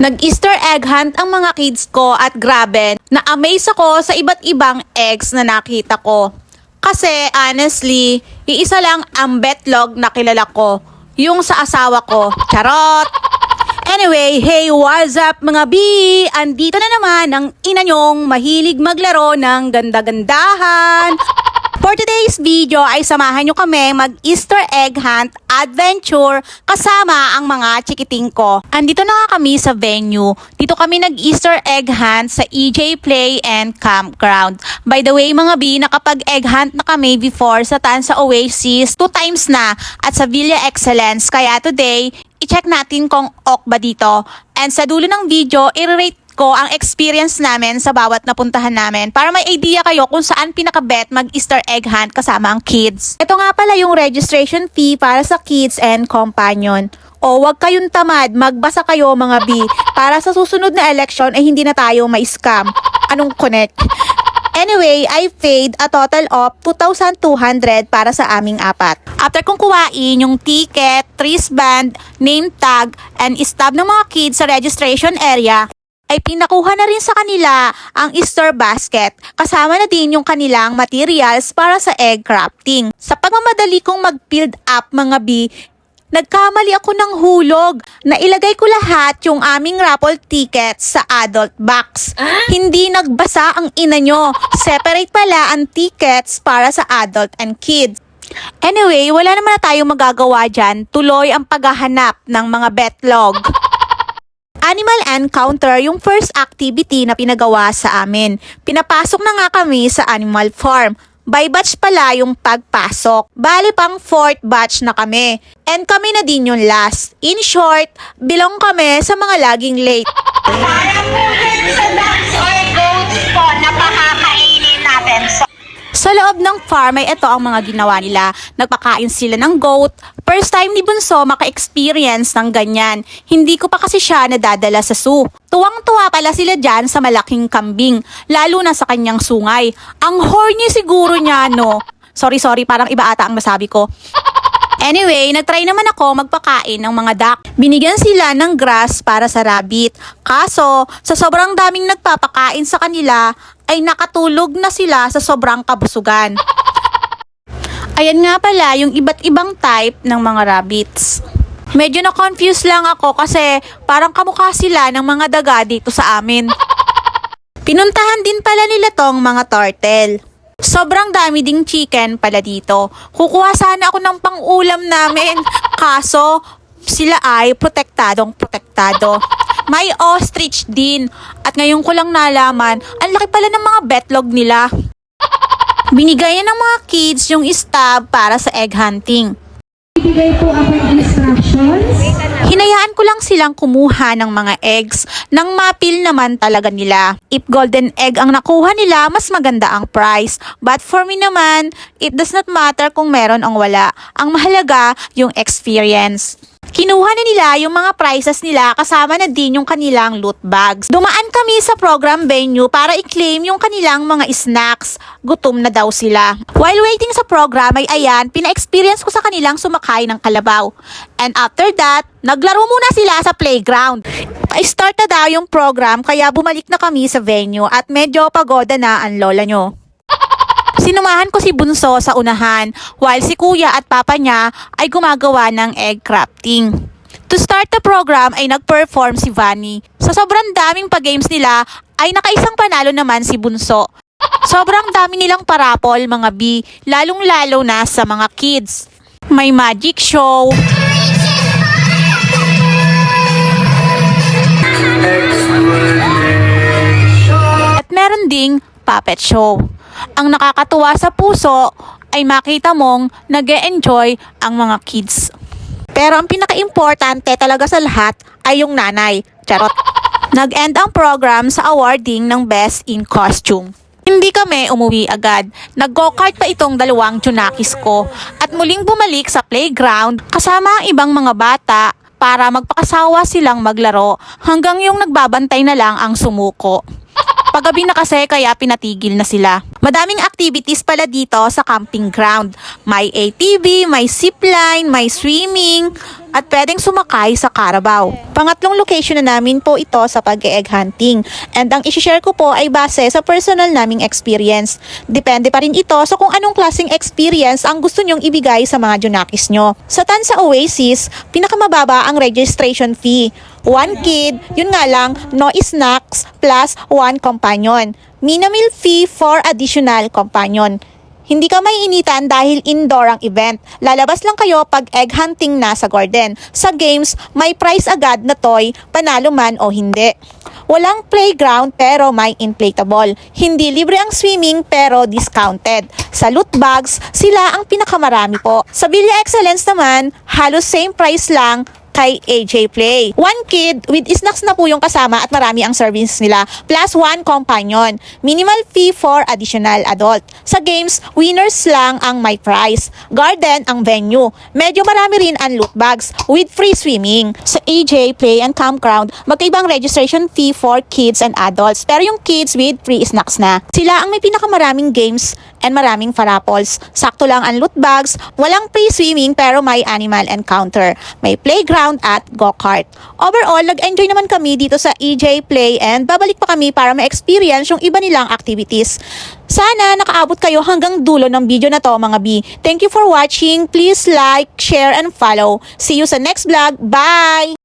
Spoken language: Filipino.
Nag-Easter egg hunt ang mga kids ko at grabe, na-amaze ako sa iba't ibang eggs na nakita ko. Kasi honestly, iisa lang ang betlog na kilala ko, yung sa asawa ko. Charot! Anyway, hey, what's up mga B? Andito na naman ang ina nyong mahilig maglaro ng ganda-gandahan. For today's video ay samahan nyo kami mag-Easter egg hunt adventure kasama ang mga chikiting ko. Andito na nga kami sa venue. Dito kami nag-Easter egg hunt sa EJ Play and Campground. By the way mga B, nakapag-egg hunt na kami before sa Tansa Oasis 2 times na at sa Villa Excellence. Kaya today, i-check natin kung ok ba dito. And sa dulo ng video, i-rate ko ang experience namin sa bawat napuntahan namin para may idea kayo kung saan pinaka-bet mag-Easter egg hunt kasama ang kids. Ito nga pala yung registration fee para sa kids and companion. O wag kayong tamad, magbasa kayo mga B para sa susunod na election ay hindi na tayo ma-scam. Anong connect? Anyway, I paid a total of 2,200 para sa aming apat. After kong kuhain yung ticket, wristband, name tag, and stub ng mga kids sa registration area, ay pinakuha na rin sa kanila ang Easter basket. Kasama na din yung kanilang materials para sa egg crafting. Sa pagmamadali kong mag-build up mga B, nagkamali ako ng hulog na ilagay ko lahat yung aming raffle tickets sa adult box. Hindi nagbasa ang ina nyo. Separate pala ang tickets para sa adult and kids. Anyway, wala naman na tayong magagawa dyan. Tuloy ang paghahanap ng mga betlog. Animal encounter yung first activity na pinagawa sa amin. Pinapasok na nga kami sa animal farm. By batch pala yung pagpasok. Bali pang 4th batch na kami. And kami na din yung last. In short, belong kami sa mga laging late. Para po sa ducks or goats po na pakakainin natin. Sa loob ng farm ay ito ang mga ginawa nila. Nagpakain sila ng goat. First time ni Bunso maka-experience ng ganyan. Hindi ko pa kasi siya nadadala sa zoo. Tuwang-tuwa pala sila dyan sa malaking kambing, lalo na sa kanyang sungay. Ang horny siguro niya, no? Sorry, parang iba ata ang nasabi ko. Anyway, nagtry naman ako magpakain ng mga duck. Binigyan sila ng grass para sa rabbit. Kaso, sa sobrang daming nagpapakain sa kanila, ay nakatulog na sila sa sobrang kabusugan. Ayan nga pala yung iba't ibang type ng mga rabbits. Medyo na-confuse lang ako kasi parang kamukha sila ng mga daga dito sa amin. Pinuntahan din pala nila tong mga turtle. Sobrang dami ding chicken pala dito. Kukuha sana ako ng pang-ulam namin. Kaso, sila ay protektado. May ostrich din. At ngayon ko lang nalaman, ang laki pala ng mga betlog nila. Binigay ng mga kids yung stub para sa egg hunting. Ibigay po ako ng instructions. Hinayaan ko lang silang kumuha ng mga eggs nang mapil naman talaga nila. If golden egg ang nakuha nila, mas maganda ang price. But for me naman, it does not matter kung meron o wala. Ang mahalaga, yung experience. Kinuha na nila yung mga prizes nila kasama na din yung kanilang loot bags. Dumaan kami sa program venue para i-claim yung kanilang mga snacks. Gutom na daw sila. While waiting sa program ay ayan, pina-experience ko sa kanilang sumakay ng kalabaw. And after that, naglaro muna sila sa playground. Pa-start na daw yung program kaya bumalik na kami sa venue at medyo pagoda na ang lola nyo. Sinumahan ko si Bunso sa unahan while si kuya at papa niya ay gumagawa ng egg crafting. To start the program ay nag-perform si Vanny. Sa sobrang daming pa-games nila ay nakaisang panalo naman si Bunso. Sobrang dami nilang parapol mga B, lalong-lalo na sa mga kids. May magic show. At meron ding puppet show. Ang nakakatuwa sa puso ay makita mong nag-e-enjoy ang mga kids. Pero ang pinaka-importante talaga sa lahat ay yung nanay. Charot. Nag-end ang program sa awarding ng Best in Costume. Hindi kami umuwi agad. Nag-go-kart pa itong dalawang tsunakis ko at muling bumalik sa playground kasama ang ibang mga bata para magpakasawa silang maglaro hanggang yung nagbabantay na lang ang sumuko. Paggabi na kasi kaya pinatigil na sila. Madaming activities pala dito sa camping ground. May ATV, may zipline, may swimming, at pwedeng sumakay sa Carabao. Pangatlong location na namin po ito sa pag-egg hunting. And ang isishare ko po ay base sa personal naming experience. Depende pa rin ito sa kung anong klaseng experience ang gusto nyong ibigay sa mga junakis nyo. Sa Tansa Oasis, pinakamababa ang registration fee. 1 kid, yun nga lang, no snacks plus 1 companion. Minimum fee for additional companion. Hindi ka may initan dahil indoor ang event. Lalabas lang kayo pag egg hunting na sa garden. Sa games, may prize agad na toy, panalo man o hindi. Walang playground pero may inflatable. Hindi libre ang swimming pero discounted. Sa loot bags, sila ang pinakamarami po. Sa Villa Excellence naman, halos same price lang kay AJ Play. 1 kid with snacks na po yung kasama at marami ang service nila plus 1 companion. Minimal fee for additional adult. Sa games, winners lang ang may prize. Garden ang venue. Medyo marami rin ang loot bags with free swimming. Sa AJ Play and Campground, magkaibang registration fee for kids and adults pero yung kids with free snacks na. Sila ang may pinakamaraming games and maraming parapols. Sakto lang ang loot bags, walang free swimming pero may animal encounter. May playground at go-kart. Overall, nag-enjoy naman kami dito sa EJ Play and babalik pa kami para ma-experience yung iba nilang activities. Sana nakaabot kayo hanggang dulo ng video na to mga B. Thank you for watching. Please like, share, and follow. See you sa next vlog. Bye!